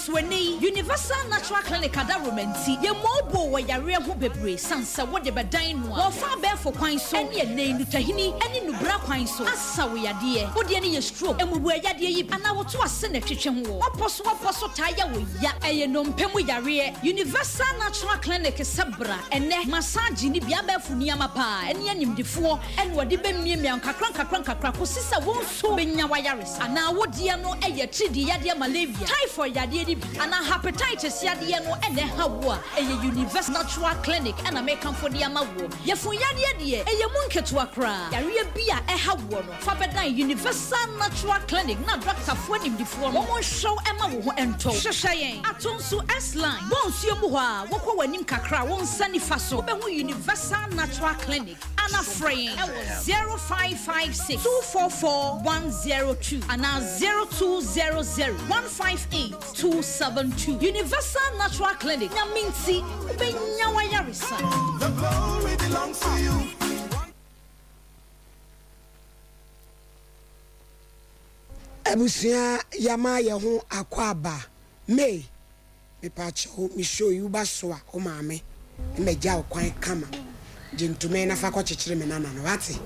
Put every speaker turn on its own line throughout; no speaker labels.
Swene Universal Natural Clinic ada romanti ye mobo wa yare ho bebre sansa wo de bedan no wo fa be for kwan so ene ne nutahini ene nubra kwan so asa wo yade wo de ne ye stroke emubu yade yi ana wo to ase na twetwe ho oposo taya wo ya eye no mpemu yare Universal Natural Clinic sabra ene massage ni bia ba fu niama pa ene animdifo ene wo de be miemia kakran ko sisa wo so benya wa yare ana wo de no eye chidi yade malaria typhoid yade ana hepatitis yade no ene hawo eye Universal Natural Clinic ana make am for the amawo ye fu yade de eye munketwa kra yare bia hawo no fa bedan Universal Natural Clinic na doctor fo nimdifo no mo show ema wo ho ento hwehweyen atonso S-line bonsu emu ho a wo kwa wanim kakra wo nsani fa so be ho Universal Natural Clinic ana frame 0556 244102 ana 0200 158 272 Universal Natural Clinic nyaminti ubenya wa yarisa. The glory belongs to you.
Abusia yama ye ho akwaba me pacho mi show you baswa o maame me ja okwan kama jintume na fa ko chechire me nana no wate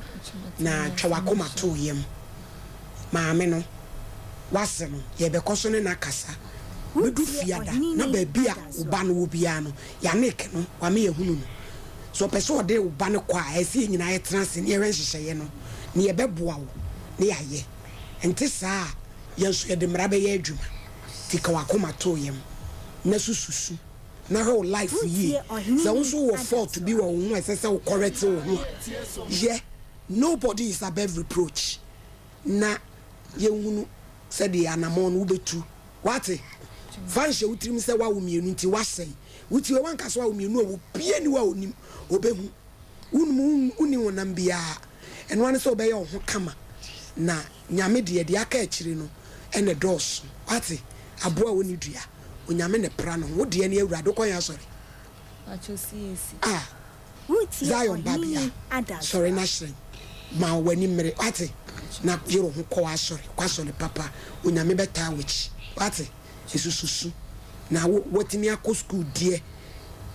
na twa wakoma to yem maame no wase no ye be koso ne na kasa medu fiada na ba bia uba no wo bia no ya nek no wa me yehunu no so peso de uba no kwa esi nyina ye transe ne ye hyehyeye no ne ye beboa wo ne ya ye enti saa yenso ye de mrabe ye adwuma tika wakoma to yem na sususu na how life ye so also wo fault be wo hu esese wo correct wo hu ye nobody is above reproach na ye hunu said the anamon wo betu wate fanshe utrim se wa wo mienu nti wasai wuti we wanka so wa wo mienu wo pie ni wa onim obehu unum uni wonam bia eno ane so be ye ho kama na nyame de aka akire no ene dos wate aboa woni dua onyame ne pra no wo de ne awurade konya sori Zion babia sorry na shren ma wani mere wate na yero ho kwa asori papa onyame beta wichi wate isususu na wotimi akọ school die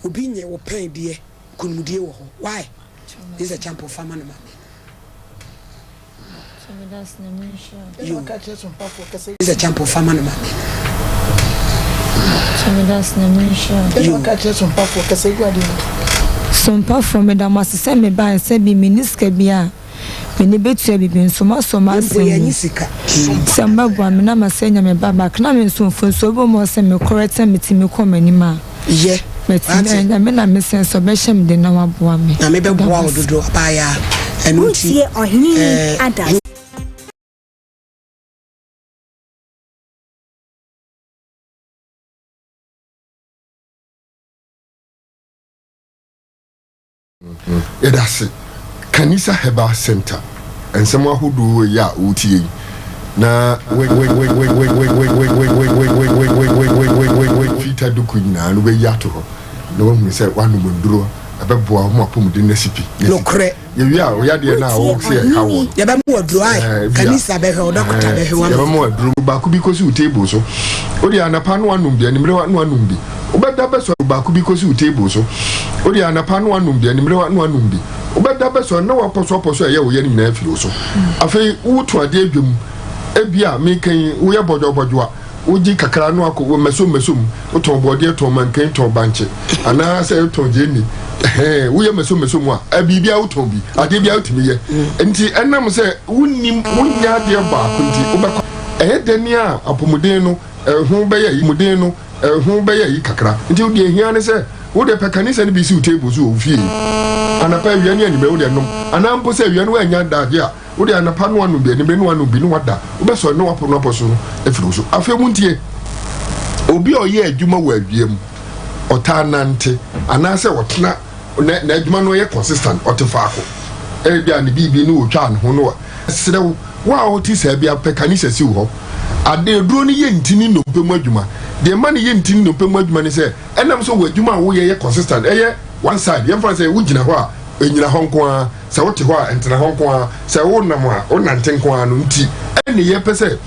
obi nye wo pen die kunumdie wo ho why this is a champ of farmer man
that's the mission
you is a champ of farmer man
that's the mission
you catch some papa kase guadi
Sompa from me da masese me ba se bi miniska bia me ne betua bi nsoma
sika
samba gwa me na masenya me baba kana me nsomfo so bo mo se me correct me ti me ko manima
ye
me na me sense be hye de na waboa me
na me be boa ododo abaya enu ti
ohini ada
that's Kanisa Herbal Center and someone who do ya uti na wait Peter Dukuina and we yato no one say one munduro abeboa ho apom de nasipi
lokre
ye ya de na wo say how
ya ba mo dry Kanisa be he odokota be he wa
ya ba mo dru ba ku bi ko si table so odi anapa no anum de animre wa no anum bi obeda beso ba ku bi ko si table so odi anapa no anum de animre wa no anum bi obeda beso na wa poso ye wo ye ni na afiro so afei wo to ade adwam ebia me kan wo ye bojo a oji kakra no akọ mesom wo to bode to man kan to banche ana say to jeni wo ye mesom a abibia wo to bi ade bia utimi ye enti enam say wunnim wunya de ba kunti obekọ deni a apomuden no hu be ye muden no hu be ye kakra enti wo de hia ne say wo de Kanisa ne bi si table so ofie anapa wiane ani be wo de nom anampo say wiane wa nya daje a wo de anapa no anu bi ani be no anu bi no wada wo be so no wapono aposo no efiro so afa muntie obi oye adwuma wa adwiem otanante anase wotena na adwuma no ye consistent otefaako bi ani bibi no otwa an ho no serew wa oti sa bia Kanisa si wo ade duro ni ye ntini no pemu adwuma de man ye ntini no pemu adwuma ni se enam so wo adwuma wo ye consistent one side ye fa say wo gina ho a enyina ho nko a se wo te ho a entena ho nko a se wo nam a wo nante nko a no nti ene ye pese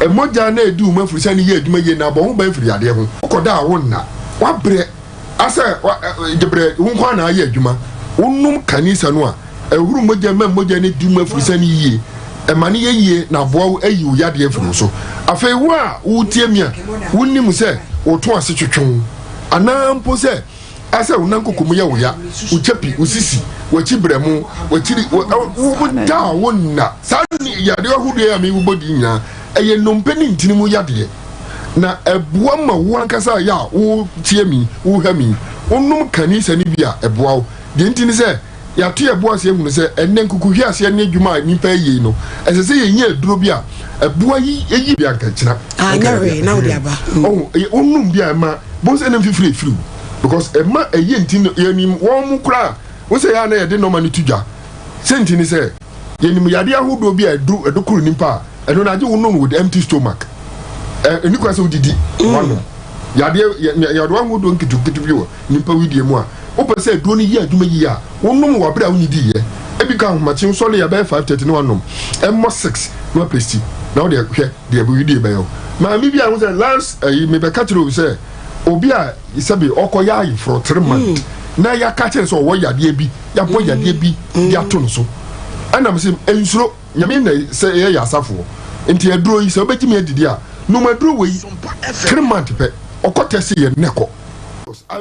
moja na edu ma furisa ni ye adwuma ye na bo ho ba firi ade ho koda wo na wa bre asa de bre wo kwa na ye adwuma wonum kanisa no a ehuru moja ne du ma furisa ni ye emane ye na boa ayi wo yade afuru so afei wo a wo tie mi a wonnim se wo to ase twetwon anampo se asa wo nankoko mu ye wo ya wo chapi wo sisi wo chibremu wo chiri wo da wo na sa yade ahudu ya me wo bodi nya eye nompeni ntini mu yade na eboa ma wo ankasa ya wo tie mi wo ha mi wonum kanisa ni bia eboa wo de ntini se ya to eboa se ehunu se enne nkuku hwi ase ne dwuma nipa yi no ese se ye nya aduro bia eboa yi bia nka kira
nyare na wo dia ba
wonum bia ma bon se nem fifiri because ema eye ntini ye ni won mu kura wo se ya na ye de no mani tudwa se ntini se ye ni yade ahodo bia edukuru nipa eno na je wonum with empty stomach eni kwa se odidi wano yade ahodo nkitu bi wo nipa widie mu a opa se duro ni yi aduma yi a wonum wa bra woni di ye ebi ka homachi so le ya be 5:30 no wanom emmo 6 no pesti now they hwe de widie be yo ma mi bia wo se last me be catch ro se obi a isabe okoya yi for 3 months na ya catch so wo yade bi ya bo yade bi ya to no so ana me se ensuro nyame na se ye ya asafo enti aduro yi se obetimi adidi a no maduro we 3 months pe okotese ye neko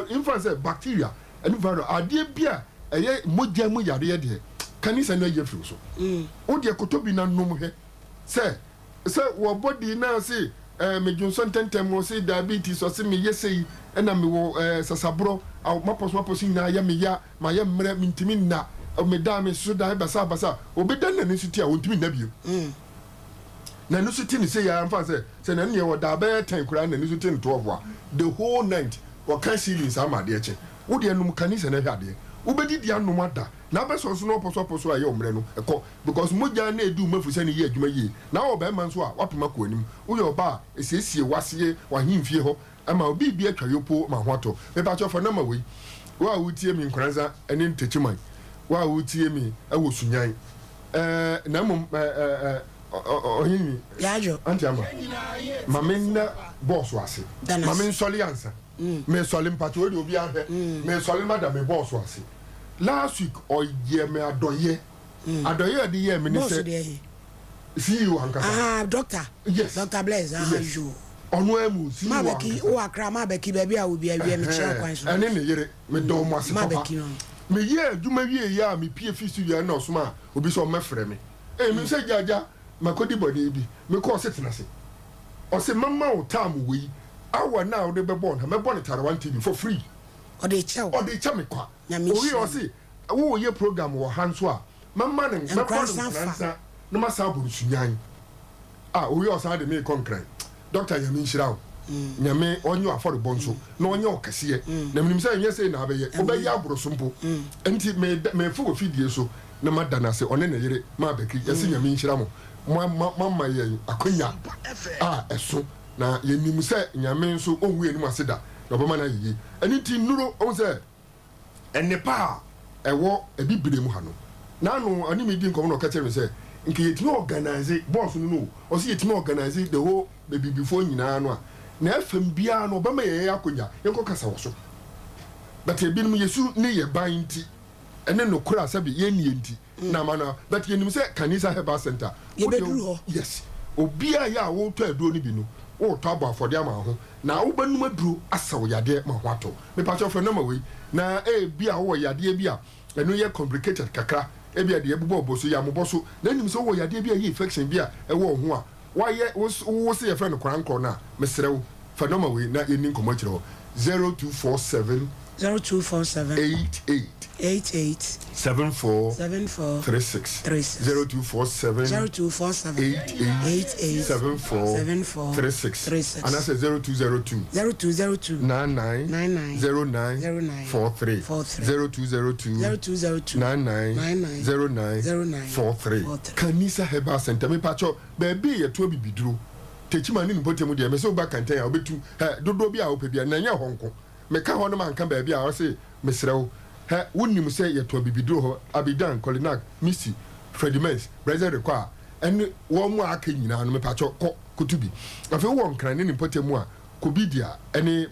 influence bacteria and virus ade bia eye moja mu yade ye de kanisa na ye firi so wo de kotobi na nom he se wo body na se me junson tentem mo se diabetes so se me yesei na me wo sasabro aw mapos na ya me ya ma ya mre mintimi na me da me so da basa obedan na nsuti a wontimi na bio na nsuti ni se ya amfa se na ne wo da ba 10 kura na nsuti ni 12 the whole night wo kan ceilings amade eche wo de anum kanisa na hwade wo bedi dia anum ada na be so no poso aye omre no eko because moja na edu mafusa ni ye adwuma ye na wo ba man so a wapema ko anim wo ye oba esiesie wase wa himfie ho ama obi bi atwa yopo ma hoato me ba cho for na ma we wo a wutie mi nkranza ene ntechiman wo a wutie mi ewo sunyan na mum ohimi
yajo
anti ama mamenna boss wase mamen soli ansa me soli mpacho we obi ahwe me soli madam me boss wase last week oye me adoye de ye me ni se see you ankasa
doctor
yes
Dr. Blaise you
onu emu see you
mabeki o akra mabeki baby a obi awie me kire kwan so
ene ne yere me do mo ase papa
mabeki no
me ye adwuma wie ya me pie fi studio na osoma obi so mefrɛ me me se jaja makodi body bi me ko se tenase o se mama o time we awa na o de be born me born Tarawan TV for free
o de che
me kwa o o se wo ye program wo hanso a mama ne me kwa no no ma sa buru sunyan o yo sa de me concrete doctor yami nshirawo nyame onyo afọrọ bonso na onye okese na minim se enye se na abeye obeyi aburo sompo enti me fu fidie so na madana se one na yere ma beki yesi nyame nshira mo mama ye akonya eso na yenim se nyame nso onwu enim aseda na obama na yiye eni ti nuro on se enepa ewo ebibire mu ha no na no ani me di nkomo no kache me se nke yetimi organize boss no o se yetimi organize the whole baby before nyina no a na fm bia no obama ye akonya yenko kasa wo so but ebinum yesu ne ye banti ene no kura sabi ye nie nti na mana but yenim se kanisa herbal center yes obia ya wo to aduro ni bi no wo to abo afode ama ho na wo banum aduro asaw yade ma hwato me pa chofre na ma we na bia wo yade bia eno ye complicated kakra bia de ebubo oboso ya moboso na nim se wo yade bia ye infection bia wo ho a why wo se ye friend kwankro na mesrew fa no ma we na ye nin komo kire 0247 88 74 36 0247 88 74 36 and I say 0202 99 09 43 0202 99 09 43 Kanisa Herbal Center me pacho baby ye to bibiduro techima ni npotem de me se oba kantan ya obetu dodo bia ope bia na nya honko me ka ho no man kan ba bia o se mesrew wonnim se ye to bibiduro ho Abidan Kolinak Missy Fredimens Brazil Requa and one more aka nyina no me pacho ko kutubi afi wo nkran ne mpotemu a kobidia ene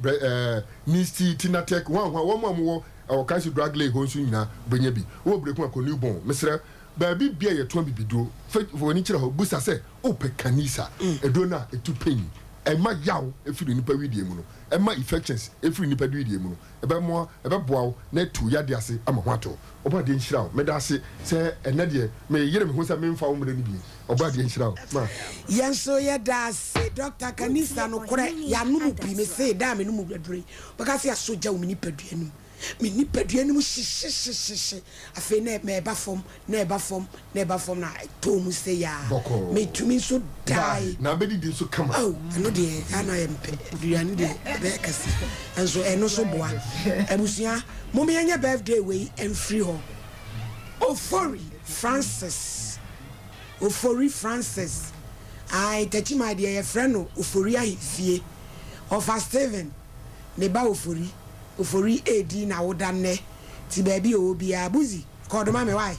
nisti tinatek wo mo o kaisi drug lay ho nso nyina benya bi wo breku akoni bon mesre baabi bia ye to bibido woni kire ho busa se o pe kanisa edo na etu pain ema yaw efiri nipa widie mu no ema infections efiri nipa widie mu no ebe boaw na tu yade ase ama ho ato oba de nhira o meda ase se ene de me yire me ho se me mfa wo mre ni bi oba de nhira o ma
yenso ye da se doctor kanisa no kore ya numu bi me se da me numu bredre because ya soja wo me nipa duanum me nipa duanum hye afi na me ba fom na to mu se ya me tumi so dai
na be di so kama
oh no de ana yempe duane de be kase enso eno so boa abusia mo me nya birthday we free ho Ofori Francis ai tachi my dear friend no Ofori ahifie ofa Steven ne ba Ofori edi na woda ne ti baby obi abuzi kodo ma me why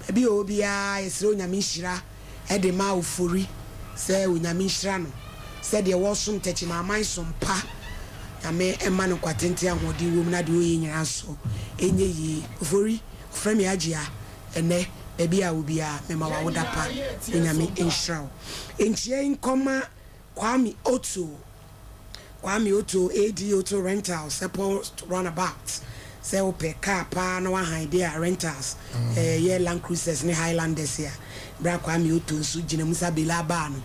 baby obi a esro nyame hira e de ma Ofori se onyame hira no se de wo som tachi ma man sompa nyame ema no kwatente ahodi wo na de oye nyira so enye yi Ofori frame agia ene baby a obi a me ma wa woda pa onyame hira enchie nkoma Kwame Oto AD Auto Rentals support runabout say ope car pa na wa han there rentals ye Land Cruisers ne Highlanders ya bra Kwame Oto so gina musa bela ba no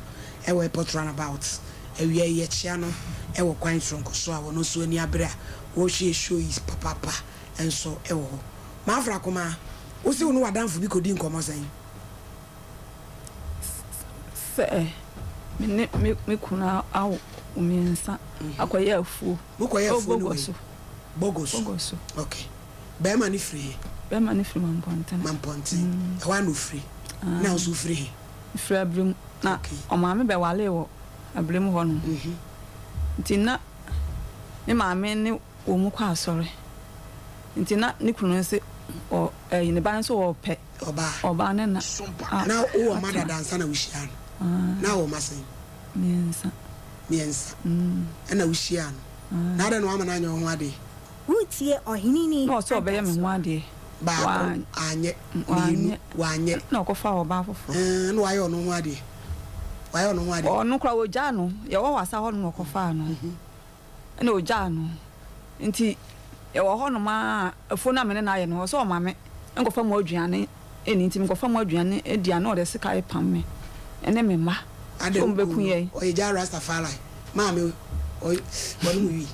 e we port runabout e wie ye chia no e wo kwan tronko so a wono so ani abra wo hwe show is papa enso e wo ma afra koma wo se wo no wadanfo bi kodi nkomo san
se me kuna awo umiensa akoye afu
mukoye afu
bogoso
okay be ma ni free mamponte e wa no free na so free
abrim na o ma me be wale wo abrim ho no ntina ni ma me ni o mu kwa asore ntina ni kunu se o ni ban so o pe oba ne na
na o ma da dansa na wushia na o ma sen miensa ena wushia no na da no ama na anyo ho ade
wutie ohinini
no so be ye me ho ade
ba anye wanye
na okofa oba fofo
no ayo no ho ade
onu kra wo ja no ye wo wasa ho no okofa no na o ja no nti ye wo ho no ma afo na me na ye no so o ma me nkofa mo aduane eni nti nkofa mo aduane edia na o de sika e pam me ene me ma
ade o ye ja Rastafari ma me o bonu wi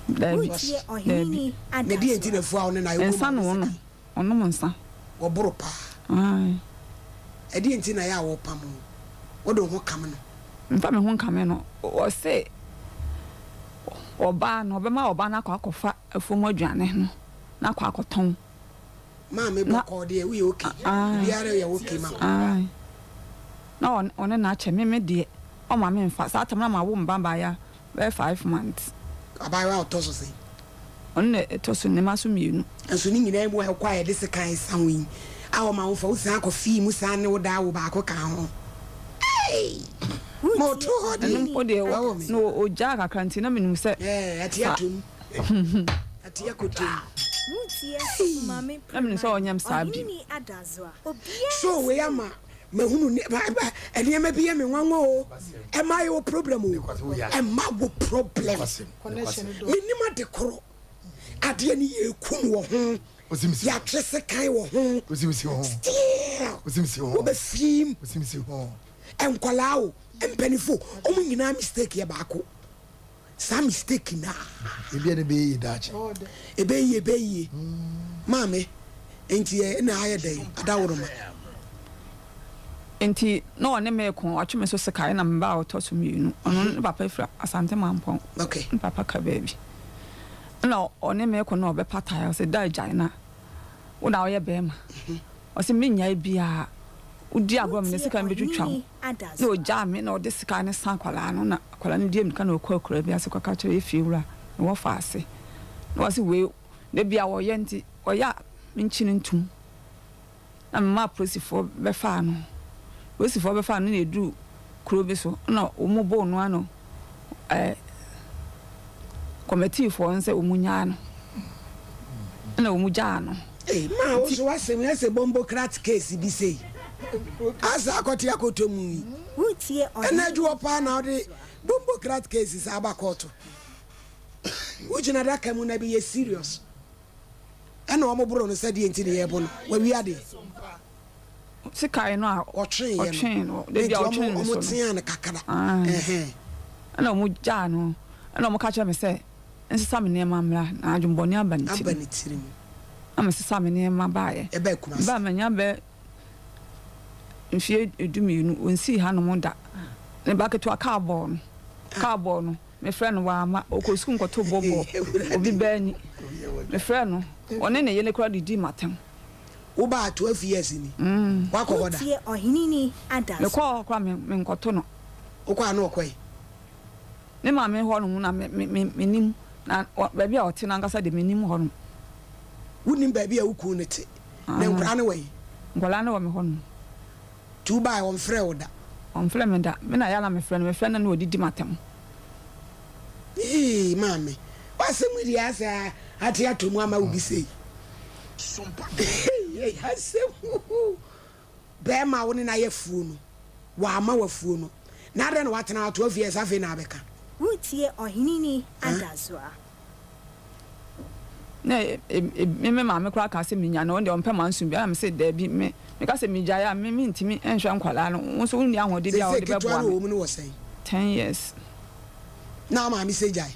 wutie ohinini ada
me di enti na fu a one na ye
ko no ono mo nsa
wo boro pa e di enti na ya wo pam wo do ho kam no
mfa me ho kam no o se oba no be ma oba na akofa afom aduane no na akoton
ma me boko de we okay biara ya okay ma
na one na ache me de o ma me mfa sa atamna ma wo mbamba ya be 5 months
abaiwa otoso se
onne etoso ne maso mienu
enso ni nyina emu kwa ye de se kan sanwi awo ma wo fa wo san akofi mu san ne wo da wo ba ko kan ho moto hodi
o de no o ja kakra nti na menum se
atiatum atiakotum
wutie mame
na menum se onyam sabi
ohinini adazwa obia
so we ama mahunu ene ma biye me nwanwo o e ma yo problem o e ma wo problem minima de kro ade ni ye kum wo ho ya twese kan wo ho osimisi ho be film osimisi ho enkwala o empenifo o mu nyina mistake ya baako sa mistake na
ebi ene be yi dachi
ebe yi mame enti e na aye dai adaworo ma
enti no one me ko atweme so sekai na mba otoso mienu ono papa fra asante mampon
okay
papa ka baby no one me ko no be pataya se dai jaina wo na oye be ma o se menya bia udi agro me sika me twetwa no ja me na o de sika ne san kwala no na kwala ne diem ka na okura bia se kwaka kire efiwura no wo fa ase no wo se we de bia wo ye nti o ya minchi ntum na ma prosifo be fa no prosifo be fa no na edu kuro bi so na omo bo no ano committee for nse omo nya no na omo ja no
ma wo so wasem ya se bombo crat case bi sei asa akoti akotomu
Wutie
na juo pa na ode bombo crat cases abakoto ujina da kamu na bi ye serious ana omo bro no sadi enti ne yebo no wa wi ade
sikai no a
otwen
no de bia otwen no
so tia na kakara
ana omo ja no ana omo ka kire me se nsisa me nema mra na adwumbone abanitiri ama sisa me nema baaye
e ba kuma
ba manya be nfie eduminu onsi ha no mo da ne ba keto carbon no me friend wa ma okosu nkoto bobo obi bani me friend no one ne yele kura didi matem
wo ba 12 years ni wa ko hoda
Wutie ohinini adas.
me ko kura me nkoto no
wo kwa na okoi
ne ma me ho no na me nim na ba bia ote na ngasa de me nim ho no
wunim ba bia wuku ne te na nkura ne wai
ngola na wo me ho no
tu ba on frɛ oda
on frɛ me da me na ya na me frɛ na odidi matem
mame wasemu di asa ati atomu ama ubi sei Sompa hasemu be ma woni na ye fuo no wa ama wa fuo no na de no watena 12 years afi na abeka
Wutie ohinini adaswa.
ne me ma me kura ka se minya no de on pe mansu bia me se da bi me ka se mija ya me ntimi enhwa nkwala no nso woni ahode bia wo de be boa
wo mu no wo sei
10 years
na ma mi se jai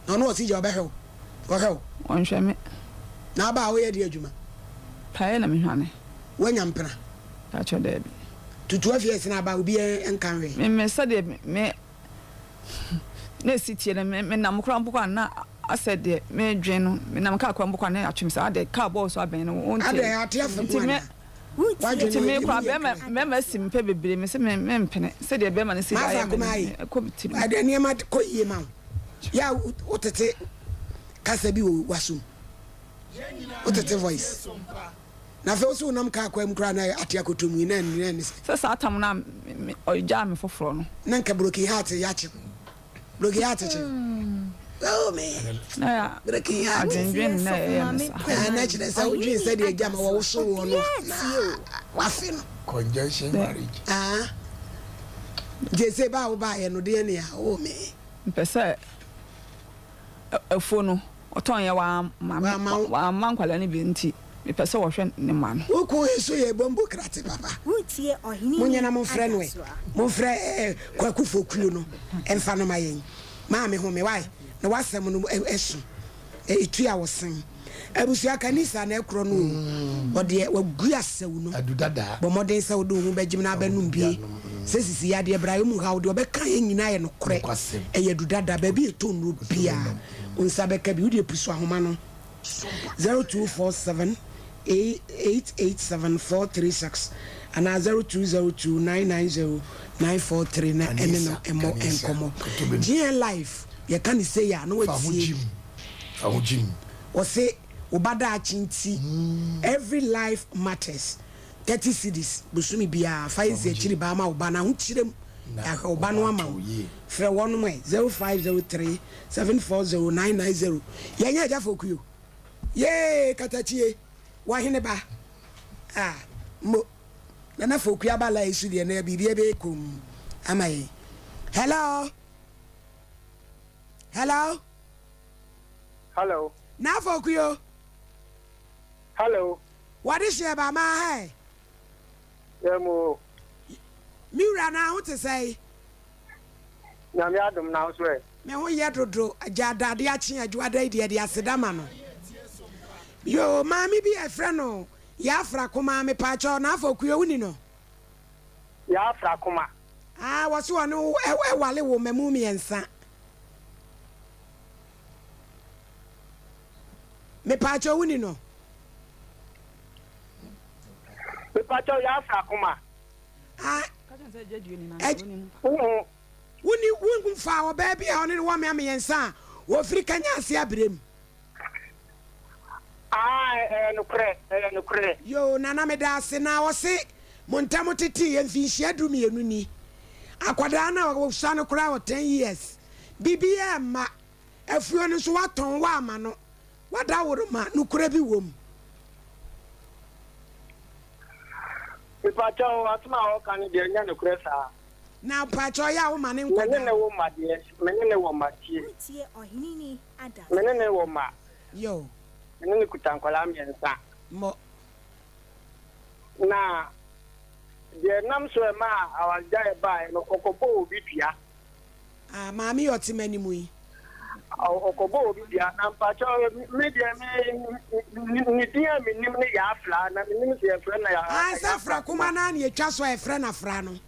na no si je obehwe wo
on hwe me
na ba wo ye de adwuma
pae na me hwane
wanya mpena
ta cho da bi
to 12 years na ba obi enkan we
me se de me ne sitie na me na mkura mbukwa na ase de me dwen no me na mka akwa mbukwa na atwem sa ade car ball so aben no won
ade ate afa na
Wutie me kwa be me simpe bebre me se me mpene se de be ma ne se ya ko bitiri
ade ne ma ko yie ma ya utete kasa bi wo wasum utete voice na fe so nam ka akwa mkura na ate akotomu na ne
se sa atam na oja me foforo no
na nka broken heart ya chi broken heart chi oh man
na
broken heart
adwendwen na
na chile sa udwin sa de agama wo so wo no wa fe no
conjunction marriage
je se ba wo ba ye no de ne ya oh man
mpese efo no oton ye wa mankwala ne bi nti mpese wo hwe ne ma no
wo ko eso ye bombo krate papa
Wutie ohinini.
munya na mo frɛ no we mo frɛ kwaku fokuo no emfa no mayen ma me ho me wai na wasɛm no esu etua wosen abusia kanisa na ekro no ode wagu asew no
adudada
bo modern se wodo hu begyim na abanum bie sesisi ya de bra mu ha wode obeka nyina ye no korɛ eye dudada ba bi eto no bia unsa beka bi wode pusu ahoma no 0247 887436 and 0202990943 na eneno emo enkomo GN life ye kan say ya no wetie
awujim
o say obada achinti every life matters 30 cedis busumi bia faize chiri ba ma oba na hu chirem ya hwe oba no ama frɛ won mo 0503 740990 yenya ja fokuyo ye katachie wa hene ba mo na fokuya ba la isu de na bibia be kom amaye hello na fokuyo
hello
what is your ba ma hai
yemo
miura na hu te say
nyame adom na so e
me ho ye dodo ajadade achi ajuada ide de asedama no yo mami bi e frɛ no ya fra koma me pa cho na fokuyo wuni no
ya fra koma
wo so no e wale wo mamu miensa me pa cho wuni no
me pa cho ya fra koma
wuni fa wo ba bia oni wo me miensa wo firi kanya ase abrem
no kre
yo nana me da ase na wo se montam tete ye mfinhia du mienu ni Akwadaa na wo sua no kura wo 10 years. Bibia ma afuo no so waton wa ama no. Wada wo ma no kura bi wom.
Ipacha o atuma o kan de nya no kura sa.
Na pacho ya wo ma ne nkwada.
Menene wo ma de, menene wo ma tie.
Tie ohinini ada.
Menene wo ma.
Yo.
Menene kutankwala miensa.
Mo.
Na de nam so ma awaja e ba no kokobo obi tua.
Ah maami yoti mani mu yi.
Okobo obi tua na mpacho me de ni dia me nim ne ya afla na me nim se efra na ya.
Ah safra kuma na na etwa so efra na fra no.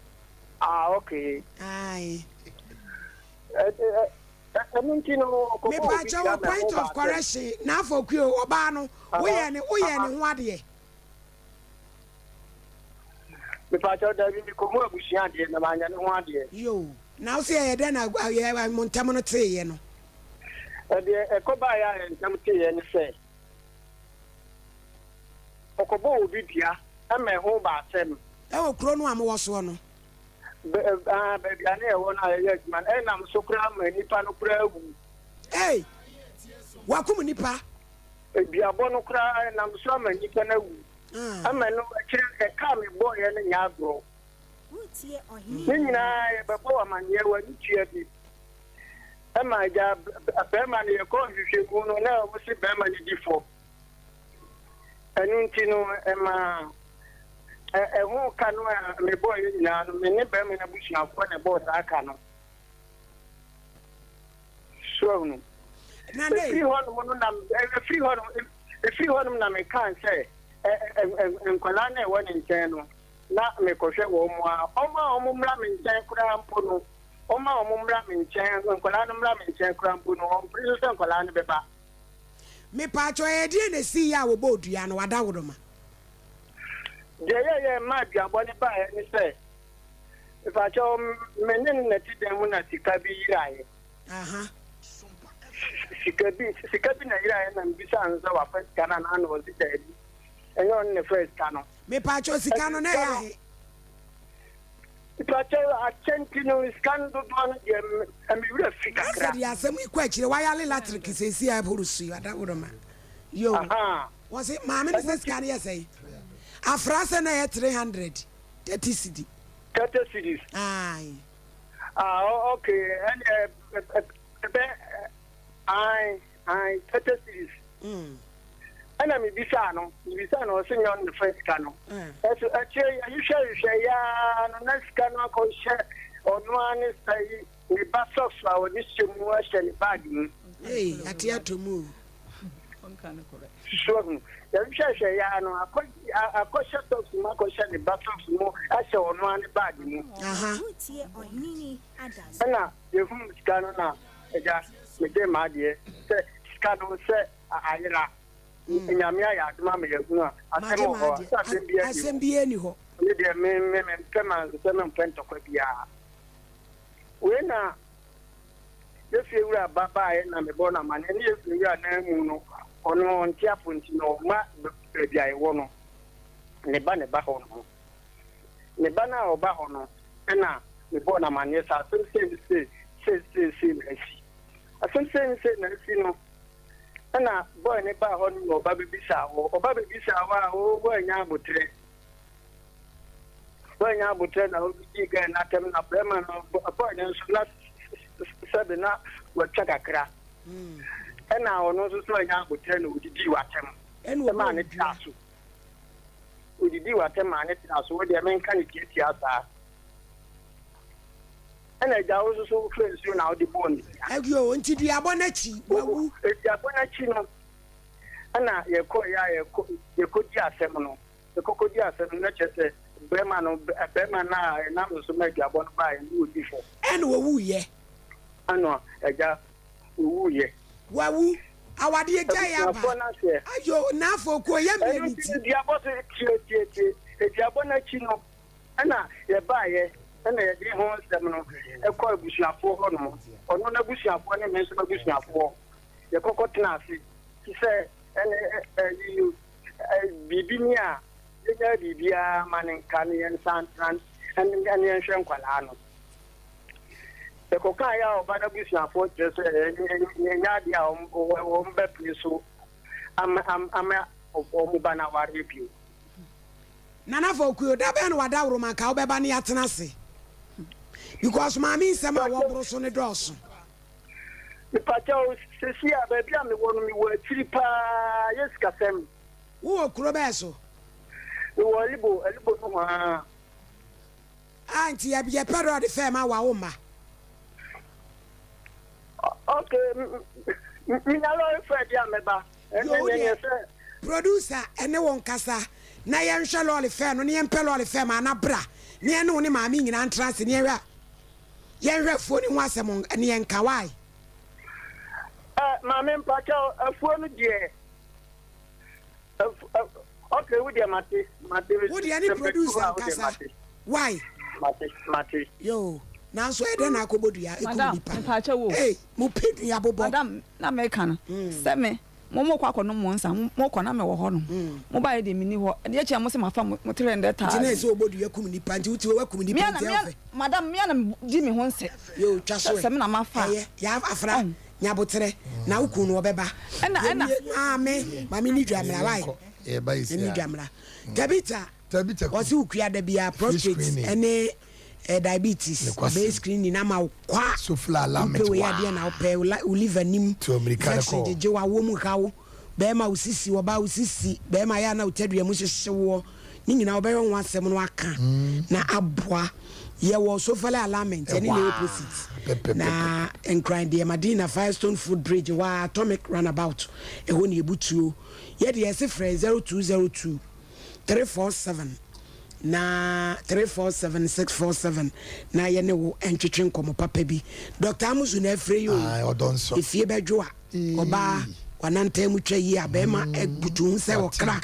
Ah okay.
Ai.
Me
pacho point of correction na for kuo oba no wo ye ne ho ade.
Me pacho da bi ko mo abusia de na manya ne ho ade.
Yo, now say ye den na ye montam no tee ye no.
De ekoba ya entam tee ye ne se. Okobo obi dia ame ho ba asem.
E wo kro no am wo so no.
Be bia na e wo na ye man e nam so kra ma nipa no kra wu.
Hey. Wakum nipa.
E bia bo no kra nam so ma nipa na wu. Ameno akire ka me boy ne nya agro.
Tie ohinini.
Nina e bebo amanye wa ntia bi. Ama ja be ma ne ko hwehwe mu no na wo si be ma ne difo. Anu ntino e ma ho ka no me boy nyina no me ne be ma na bushia ko ne boy aka no. So no.
Na dey.
Free one na me kan say nkwala na ewo ne nchen no na mekɔhwɛ wɔ mu a ɔma mmra me nchen kura mpo no ɔma mmra me nchen nkwala no mmra me nchen kura mpo no ɔmpere so nkwala no bɛba
me pacho e die na si ya wo bodua no wada wodoma
de ye ma duabɔ ne ba ne sɛ pacho menen na ti dem na sika bi yirae
aha
sika bi na yirae na mbisa anza wa fa kana na na ozi da enyo ne first kano
me pacho sika no na ya he
pacho achenti no scan do don am wura fika kra
asa dia asem ikwa kire wa ya electric sesi ya borusu ada wodoma yo was it mama ne scan ya say afrasa na ya 300 30 cedi
30 cedis
ai
okay and I 30 cedis ana mi bisa no sinyo on the first kano eso ache you share ya no next kano ko share onwane sai ni basox wa oni chemu a share bag ni
atia to move
on kan correct
sure ya share ya no akosha tox ma ko share ni basox mo a share onwane bag ni
Tie ohinini ada.
ana ye hum skano na eja me de ma de se skano se ayira nyamia ya aduma me yegunu asemo ho
asembie ni ho
ni de me kama sema mpento kwa bia we na yefi wura baba e na me bona mane ni yefi wura na mu no ono ntia ponti no ma bia e wo no ne ba ho no ne ba na oba ho no na me bona mane sa se na si no na boy ne ba ho no oba bibisa wo a wo nya abutre na o bi ga na tem na prema no boy ne so na sabe na wa chakakra na ono so nya abutre na odidi wa tem e ma ne taso odidi wa tem ma ne taso wo de men kan ti asa ana ja wo so friends you na o di bond
agyo nti di abonachi wawu
di abonachi no ana ye ko di asem no ye ko di asem na chese bema na so ma di abon ba ni odi fo
ene wawu ye
ano eja wawu ye
wawu awade eja ya ba ayo na afọ ko ye me ni ti
di aboso tie di abonachi no ana ye ba ye ana ye di ho sem no e ko abusuafo ho no ono na abusuafo ne me so abusuafo ye kokotena ase ti se ene bibi ni a ye nya bibia manen kan ye santran en yen hwe nkwala no the Kokaya or Badabusia Fortress, Yadia or Bepi, so I'm a Mubana Waripi.
Nana for Kuyo, Daban Wadauruma, Kaubani Atanasi. Because Mammy Sama Wabros on the Dawson.
The Pacho, Cecilia, baby, I'm the one we were cheaper, yes, Cassam.
Who are Crobeso?
You were a little,
Auntie, I be a pedal of the Fema Wauma.
Okay, me alone, Fred Yameba.
Producer, and no one Cassa. Nayan shall all the fair, no near Pello the Fema, and Abra. Near no name, I mean, in Antras in Yera. Yera 41 among and Yan Kawai.
My name Pacho, a phone dear. Okay, with your Mati.
Would any producer, Cassa? Why?
Mati.
Yo, now so I don't know about you.
Madam,
hey, Mupid Yabo,
Madam, not American. Send me. Momo kwako no monsa mo kona me wo ho no mo ba ye de mini ho de echi amose mafa mo trend that time
tina so obodu yakum ni panti uti wakum ni panti afa
madam me na di me ho nse
yo twaso
se me na mafa
ya afra nyabotere na ukun no obeba
ena
ame mami ni dwamra wai
e ba isi
ni dwamra tabita wasi ukua da bia prostate ene diabetes base screening na ma kwa
sofla lament
we ya dia na ope liver nim
to america ko
je wa wo mu kawo be ma usisi wo ba usisi be ma ya na utadua mu hyehyewo ni nyina wo be won asem no aka na aboa ye wo sofla lament ene na opposite na encrying de Madina Firestone Food Bridge wa atomic runabout e ho ne ebutuo ye de ese frɛ 0202 347 na 347647 na ye ne wo entwetwe nkomo papa bi Dr. Amuzu na afre yo
odonso
ifie bedwo a oba wananta mu twa yi abema ebutu nse okra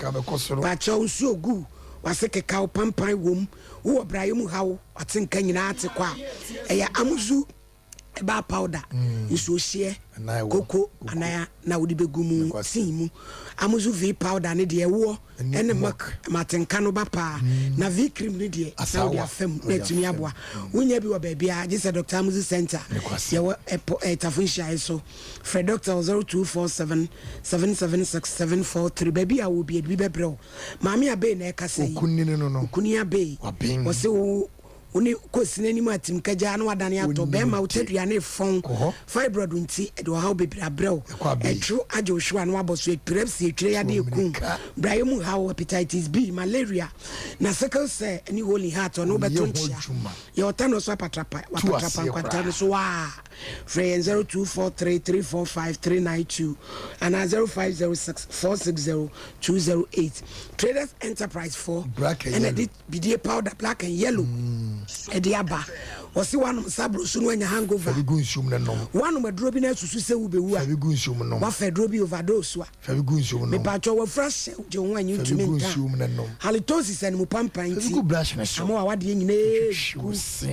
ba cha nsu ogu waseke kaw pampan wom wo Ibrahim hawo atenka nyina ate kwa eya Amuzu ba powder nsu ohie koko anaya na wodi begumu simu Amuzu v powder ne de wo ene mak matenka no ba pa na v cream ne de na wodi afam na tumi aboa wonya bi wo ba bia je se Dr. Amuzu Center ye wo tafunhia so Fred Dr. 0247 776743 ba bia wo bi bebreo maami abe na e kasa yi okuni abe wo se wo oni kosina ni matim kaja na wadane ato be ma utadua ne fon fibroid nti e do ha bebre abrɛw etru aje ohwa na waboso epilepsy etire ya de ekum Ibrahim how hepatitis B malaria na sickle cell any holy heart no beto ntia ye otano so patrapa kwanta so wa free 0243345392 and 0506460208 Traders Enterprise 4 and edit BDA powder black and yellow ediaba wasi wanu sabro sunu anya hangover
fabigu nsum ne nom
wanu madro bi na susu se wo bewu a
fabigu nsum nom
wa fedro bi overdose a
fabigu nsum nom
me patcho wa fresh je won anyi ntumi nka
fabigu nsum ne nom
halitosis and mu pampan ti
fabigu brush ne so
amo awade nyine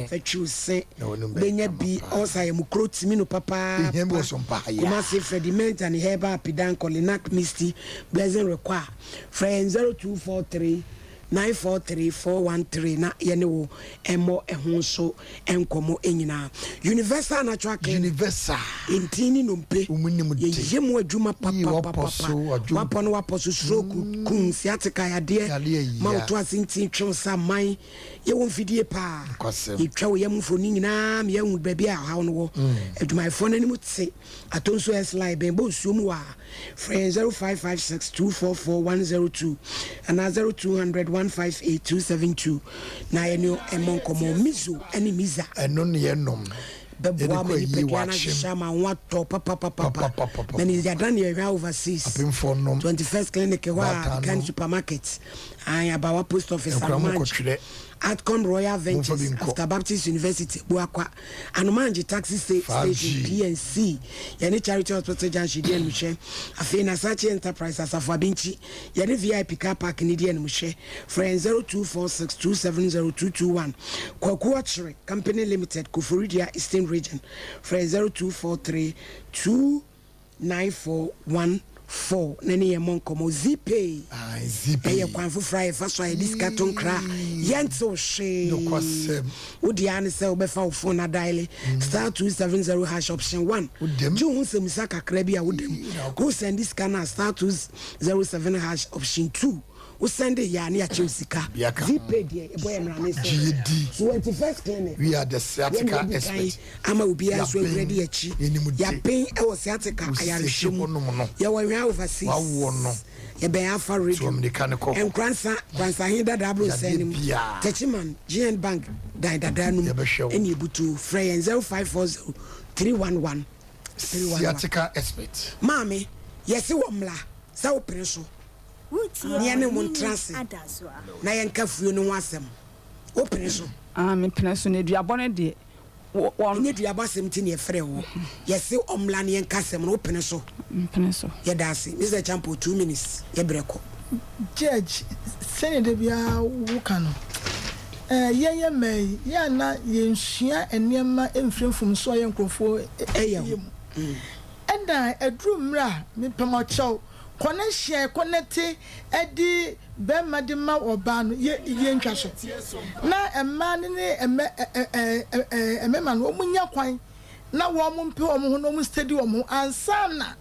fetchuse benya bi osa ye mu krotimi no papa
yembo sompa ya
kuma se frediment and herba pidan colinac misty blessing require friend 0243 943413 na yene wo emo ehun so enkomo enyina universal natural clinic
universal
intini nompe
umunim
ye yemu adwuma papa wapono waposo stroke kun siatika yade ma oto asintin twonsa man ye won fidie pa ye twa wo yemu foni nyina me yemu baabi a ha no wo adwuma fo na nimu tse atonso slide ben bo suomu wa friend 0556244102 and 0200 158 na yenyo emonkomo mizu eni miza
eno ne yenom
beboa me pekana shama wato papa many ya done here overseas 21st clinic wa can supermarket and about post office Outcome Royal Ventures after Baptist University Buakwa Anumanji taxi station PNC yani charity hospital junction die nuche afi na Sachi Enterprise asafo abinchi yani VIP car park ni die nuche friend 0246270221 Kwaku Achre Company Limited Kufuridia Eastern Region friend 0243294144 4 na ne yɛ Nkomo Zipay
Zipay
kwan foforɔ a yɛfa so a yɛde sika to nkra yɛnte wo hwee wode a ne sɛ wobɛfa wo phone na dial *270# option 1 gye wo ho nsɛmisa kakra bi a wodam wo sɛnde sika no a *207# option 2 wo send ya ne akyɛw sika Zipay deɛ ɛbɔ yɛ mmara ne sɛ 21st clinic
we are the sciatica expert
ama obiara so awura de akyi yɛpɛn ɛwɔ sciatica ayarehwɛ mu yɛwɔ hwɛ overseas yɛbɛn afa radio nkransa he dada abro sɛnim Techiman GN Bank dada no ɛne ebutu frɛ yɛn 0540 311
sciatica expert
maame yɛse wɔ mla sɛ wo pere so ne ne mo ntrase na yɛnka fuo no ho asɛm wo pere so
me pene so ne duabɔ de
ne duabɔ asɛm ti ne yɛfrɛ wo yɛse ɔmla ne yɛnka asɛm no wo pene so yɛda ase Mr. Champo 2 minutes yɛbrɛ kɔ
Judge sɛne de bia wo ka no yɛyɛ mai yɛ na yɛnsua nneɛma mfiremfum so yɛ nkurɔfoɔ ɛyɛ mu ɛna aduru mmra mepɛmɔkyɛw kɔnɛte ɛdi bɛma de ma ɔbaa no yɛ ntwa so na ɛma ne ɛmɛma no ɔmo nya kwan na wɔn mpɛ wɔn ho na ɔmo steady wɔn ho ansa na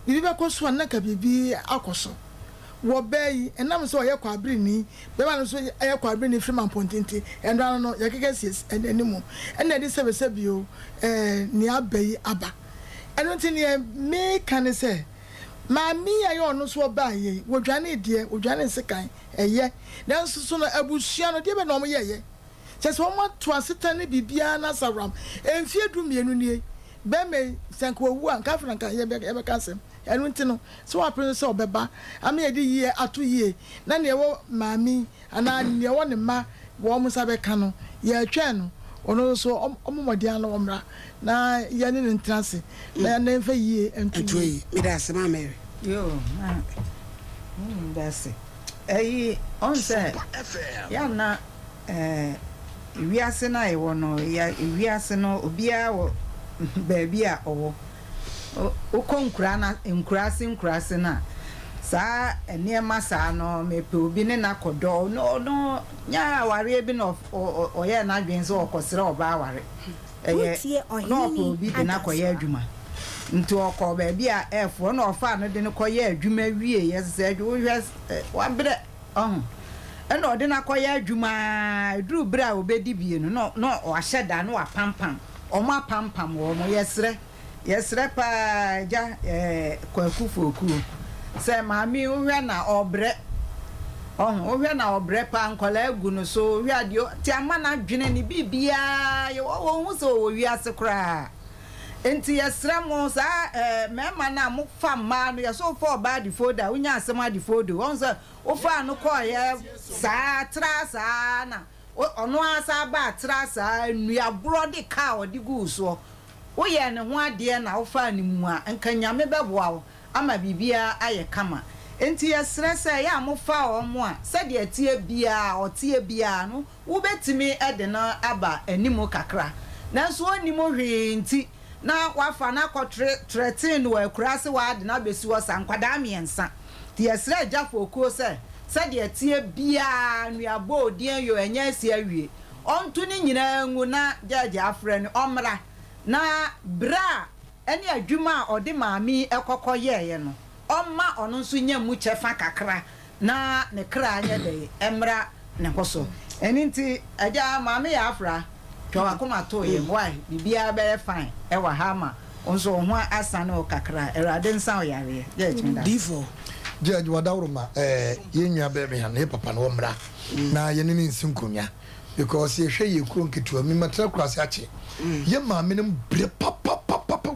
bibi bɛkɔ so na ka bibi akɔ so wɔbɛ yi ɛnam sɛ ɔyɛ kwabere ni bɛma no so ɛyɛ kwabere ni firima mpɔntente ɛnda no yɛkeka sie ɛnimu ɛna ɛde sɛbɛsɛbio ne aba yi aba ɛno nti ne me ka ne sɛ maami ayo no so ba ye wodwane sekan eye nanso so no abusua no de be no mo ye kyese wo mato aseta ne bibia na saram emfie du mienu nie be me sanko wu an ka franka ye be ka sem enu nti no so wa pere so obeba am ye de ye ato ye na ne wo maami ana ne wo ne ma wo mo sa be ka no ye atwa no ono so omomodian no omra na ye ne ntrase na na mfa yie
entui me da se ma Mary
yo that's it on say ya na wiase na e wono ya wiase no obia wo baabi a owo okonkura na nkurase na saa eniema saa no mepe obi ne na kodo no nya aware bi no oye na adwen so okosere oba aware no obi bi na koye adwuma nti okọ baabi a efo na ofa no de ne koye adwuma wie yese adwo wabre ena ode na koye adwuma duru bra obedi bie no o ahyeda no apampam omo apampam wo mo yesre pa ja kwakufoku se maami ohwe na obre ohwe na obre pa nkola agu no so hwe adio ti ama na dwene ni bibia ye wo hu so wo wiase kra enti yesre mo sa mema na mo fa ma no yeso for bad folder unya asema di folder won so o fa no ko ye sa tra sa na ono asa ba tra sa nua brode ka odi gu so wo ye ne ho ade na wo fa ni mu a nkanya me beboa wo ama bibia aye kama enti yesre se ya mo fa o mo a se de atie bia otie bia no wo betimi ede na aba animo kakra nanso onimo hwe enti na wafa na ko tretin wo akurase wa ade na besi wo sankwada miensa ti yesre jafo okuo se de atie bia nuabo odien yo enya si awie onto ni nyina ngu na jaja afre ni omra na bra eni adwuma ode maami ekokoye ye no omma ono nso nya mu chefa kakra na ne kra anya de emra ne koso eni nti aja maami ya afra twa akoma to ye why bibia be fine e wa hama onso ho asane o kakra erade nsa o yare je chimda
divo
Judge wadawruma yenwa be me han e papa no mra na ye ne nsinkonya because ye hwe ye kuro nketua mi matra kurase ache ye ma me nem bre papa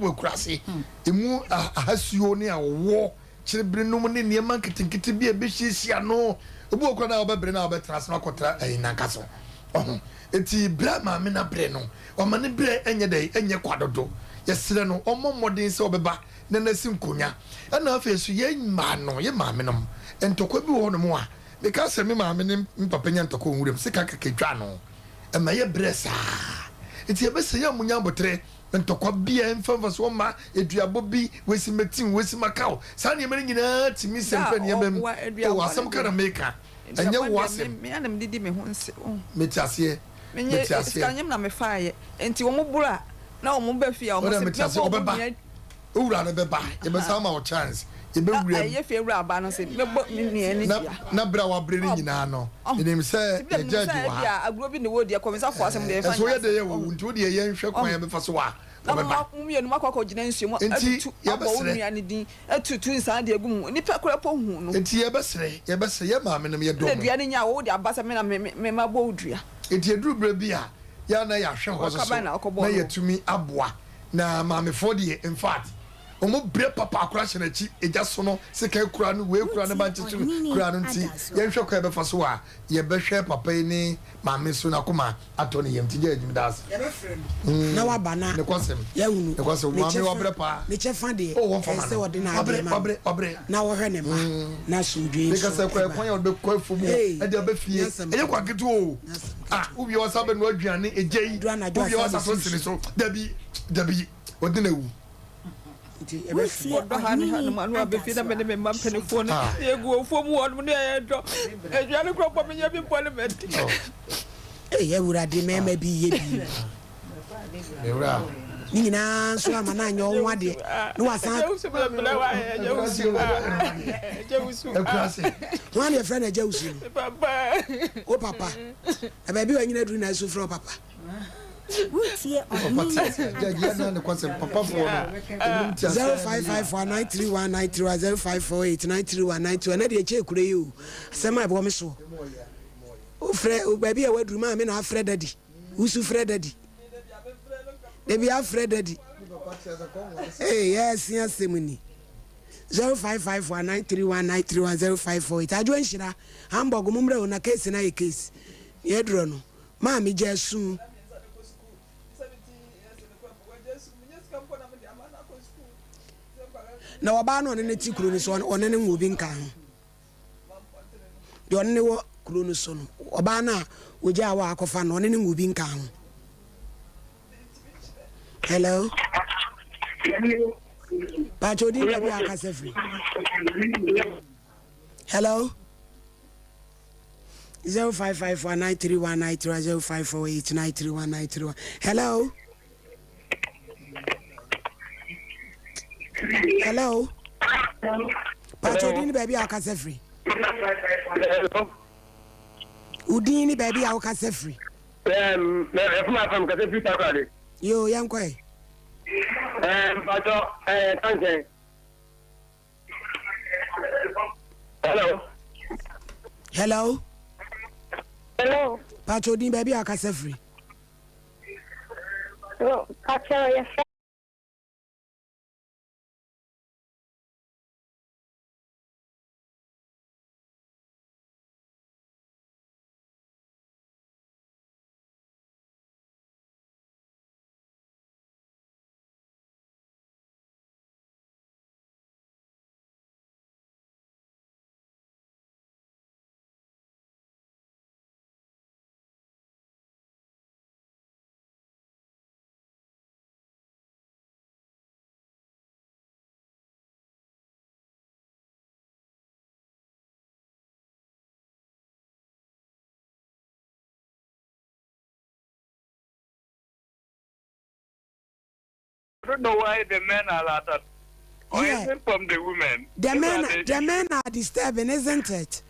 we kurase emu ahasuo ne awo chirebre no ne ne man kitinkiti bi e be hyesia no obu okona obebre na obetra se akotra nankaso eti bra ma me na bre no o ma ne bre enye dai enye kwadodo yesere no omomodin se obeba na nasinkonya na afesu ye ma no ye ma me no entokwa bi wo no mo a because me ma me ne papa nya ntokwa nwurem se kakakadwa no e ma ye bre sa eti e be se ya munya botre ntokwa bia mfa so ma eduabo bi wesi metim wesi makao sa ne mene nyina timi sempe ne yemem o asem kana meka enye wo asem
me anam didi me ho nse
metiase
metiase kanyem na me faaye enti wo mo bura na wo mo ba fia wo mo se
obeba owura ne beba e be sama o chance e be wura
ye fe wura aba no se me bo ni ani dia
na bra wa bre ni nyina no enim se e judge wa
dia agro bi ne wo dia komisa fo asem de fa
so ye de ye wo nti wo de ye nhwe kwan ya be fa so wa
na mu makwa gina nsuo atutu abo nua ne din atutu nsan de agum nipa kora po hu no
enti ye besere ye ma menem ye do
na dua ne nya wo de abasa me na me ma bo dua
enti eduru bra bi a ya na ya hwe ho so na ye tumi aboa na ma me fo de in fact omo bre papa akora hye na chi eja so no se kai kura no we kura ne ba ntitu kura no nti ye hwe kwa be fa so a ye be hwe papa ni ma me so na koma ato ne yem ti je adwum das
ye be frem na wa bana
ne kwasem
ye hunu
ne kwasem wa me wa bre pa
ne che fa de
se
wode na
obre
na wo hwe ne ma na sudwe
ne ka se kwa kwan ya be kwa fu mu e de be fie e kwa ketu o ubi wa sabe no aduane ejei ubi wa saso sini so dabi odi na wu
nti ebe fi
odo ha ni manu abefi na me mma mpanifo no yegu ofo mu won ne edo aduane kropo me nya bi parliament
ye wurade mema bi ye bi
ewura
ni nyina so ama na anya onwa de no wasan one your friend Jewusu
papa
o papa e ba bi wa nyina duru na so from papa
Wutie onini
ya na kwasem papa for
05559319310548931931 na de che kure you sema bo me so o frɛ o ba bi e waduru ma me na afrɛ dadi usu frɛ dadi de bi afrɛ dadi yes semuni 05559319310548 adwo nhira hamburg mumre ona case na ye case ye dro no ma me je sum na waba no ne ti kuro ni so one ne ngobi nka ho de one ne wo kuro ni so no oba na oja wa akofa no one ne ngobi nka ho hello Pachodi na bi akase free hello 05549319310548931931 hello hello Pachodi baby akase free Udini baby akase free
from kase free takale
yo yankoi
Pacho thanks
hello Pachodi baby akase free
Pacho yes
I don't know why the men are like that. Or is it from the women?
The men are disturbing, isn't it?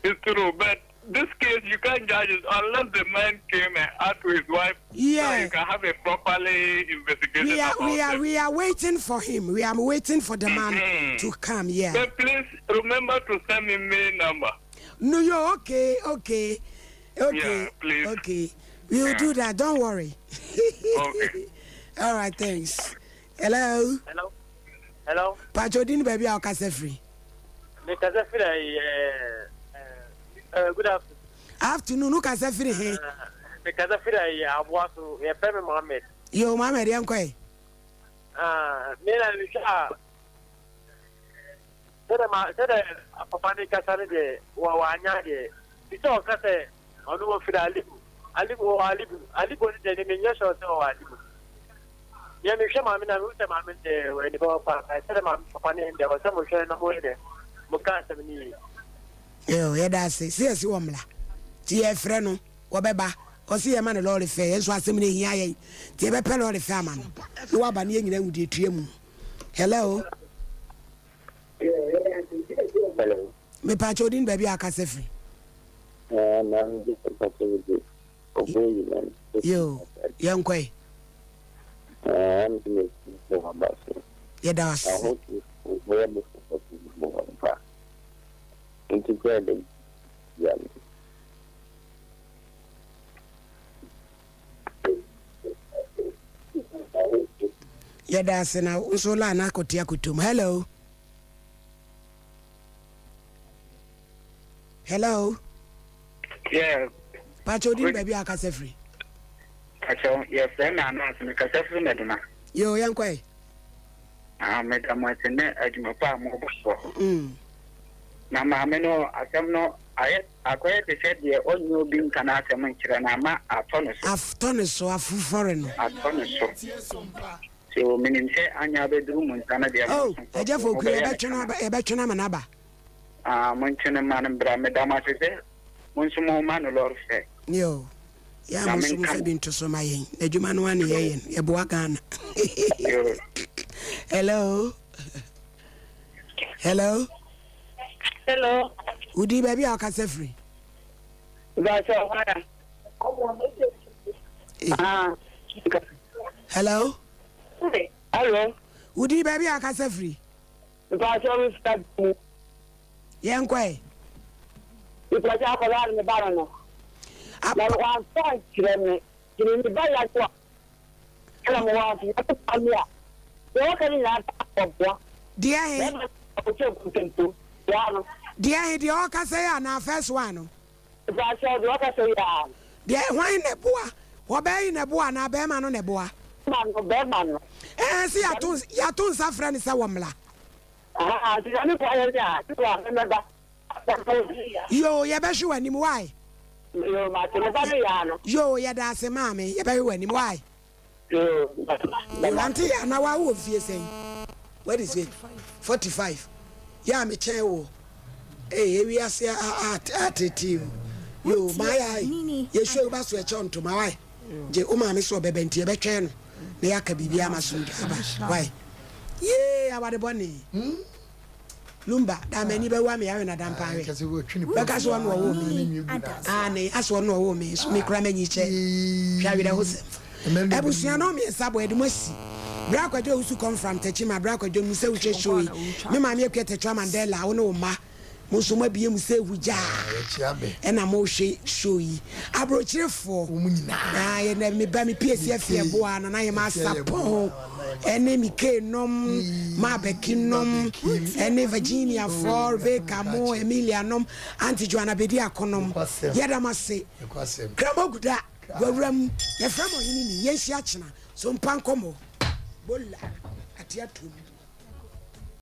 It's true, but this case you can't judge it unless the man came and asked to his wife.
Yeah.
So you can have a properly investigation.
We are waiting for him. We are waiting for the man to come. Yeah.
But please remember to send me mail number.
No, you're okay.
Yeah, please.
Okay. We'll do that. Don't worry.
Okay.
All right, thanks. Hello.
Hello.
Pachodi baby akase free.
Because good
afternoon. Who kase free he?
Because I was a family Mohammed.
Yo, Mohammed yankoi.
Me na nisha. Sada papa ni kasane de wanya de. Ito kase onu wo fira alibu ni de ni nyesho so alibu. Yeah, me share mama na who say mama de we ni papa. I said mama papa ni de was some share na mo de. Mo ka se ni.
Yo, yeah that's it. See womla. Ti e frɛ no, wo beba. O si e ma ne lorry fare, enso asem ne hia yen. Ti e be pe lorry fare ma no. No wa ba ne nyina ngudi etua mu. Hello.
Hello.
Me pa chodin baby akase free.
Man, just a couple of days, man.
Yo, young quay.
I'm going to go about it.
Yeah, that's.
I hope you will be able to move on fast. Integrated. Yeah.
Yeah, that's now. So, la na kotia kutum. Hello. Hello.
Yeah.
Pachodin baby akase free.
Acho, your friend and us, me kase free medina.
Yo, young quay.
Madam Watene, Ajumapa, Mobo. Na mamma no, asem no, I acquired the shed the old new being can ask a manchranama, a tonus.
Aftonus so a foreign.
A tonus. So, meaning say, Anya bedroom and Canada.
Oh, I just for a betchuna manaba.
Manchana man and Bramedama say, Monsumo man, Lord say.
Yo. Yeah, I'm also been to some yen. The Juman one yen, a boagan. Hello. Hello.
Hello.
Udi baby akase free.
That's all.
Hello.
Hello.
Udi baby akase free.
That's all. Start.
Yen kwai.
Because I call out the baron. I want to find them. You buy like what? I'm wanting to come here. You're coming out of what?
Dear, dear, the Oka say, and our first one.
That's all the Oka say.
Dear, why in a boa? What bay in a boa and a bearman on a boa?
Man,
eh, see, Yatun Safran is a womla. Yo, Yabashu and him why? Yo, Yadas a mammy, Yabu and him why? Auntie, and now I will fear saying, what is it? 45. Yeah, me chair. Hey, we are say at it. You, my eye. You show us switch on to my eye. Je Uma Miss Bebenti, a betchen. They are Kabibia Masun. Why? Yeah, about the bunny. Lumba, that many be one me having a damn pie. Because one woman, and as one woman, me cramming each carry the house. Ebusiano me subway the mercy. Brako jo who come from Techima, Brako jo mu se uche show. Me ma me kwete twa Mandela ono ma. Musuma bie mu se wuja. E na mo hwe show yi. Abrochirefo. Na ye na me ba me PSF ye boa na ye ma sapon. Ene mi ke nom ma bekinom ene Virginia for Bekamo Emilia nom anti Joanna Bedi akonom. Yeda ma se. Kramo guda. Gwawram ye framo yini ni ye hia chena Sompa Nkomo bola atia tum